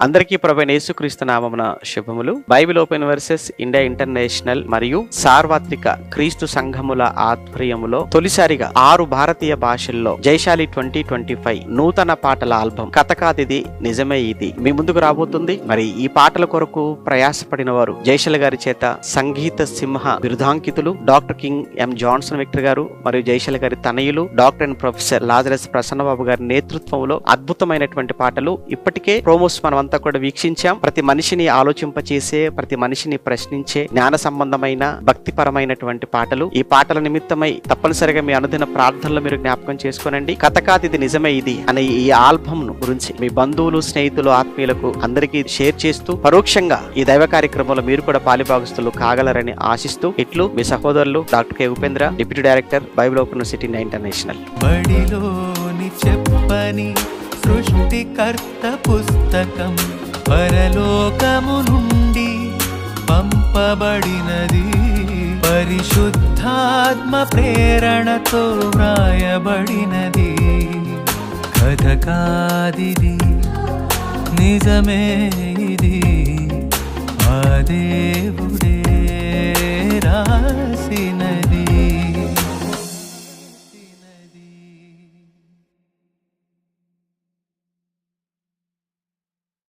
అందరికీ ప్రభువైన యేసుక్రీస్తు నామమున శుభములు. Bible open versus India international మరియు సార్వత్రిక క్రీస్తు సంఘముల ఆధ్వర్యములో తొలిసారిగా 6 భారతీయ భాషల్లో జైశాలి 2025 నూతన పాటల ఆల్బం కథ కాదిది నిజమే ఇది మీ ముందుకు రాబోతుంది. మరి ఈ పాటల కొరకు ప్రయాసపడిన వారు జైశాలి గారి చేత సంగీత సింహ బిరుదాంకితులు doctor king M Johnson Victor గారు మరియు జైశాలి గారి తనయులు doctor and professor Lazarus Prasannababu గారి నేతృత్వంలో అద్భుతమైనటువంటి పాటలు ఇప్పటికే ప్రోమోస్ మనమంతా కూడా వీక్షించాం. ప్రతి మనిషిని ఆలోచింపచేసే, ప్రతి మనిషిని ప్రశ్నించే జ్ఞాన సంబంధమైన భక్తిపరమైనటువంటి పాటలు. ఈ పాటల నిమిత్తమై తప్పనిసరిగా మీ అనుదిన ప్రార్థనలు మీరు జ్ఞాపకం చేసుకోనండి. కథ కాదు ఇది నిజమే ఇది అనే ఈ ఆల్బమ్ గురించి మీ బంధువులు, స్నేహితులు, ఆత్మీయులకు అందరికీ షేర్ చేస్తూ పరోక్షంగా ఈ దైవ కార్యక్రమంలో మీరు కూడా పాలిభాగస్తులు కాగలరని ఆశిస్తూ ఇట్లు మీ సహోదరులు doctor K Upendra, deputy director Bible open university India international. బడిలోని చెప్పని సృష్టికర్త పుస్తకం పరలోకము నుండి పంపబడినది, పరిశుద్ధాత్మ ప్రేరణతో వ్రాయబడినది. కథ కాదిది నిజమే ఇది, ఆ దేవుడు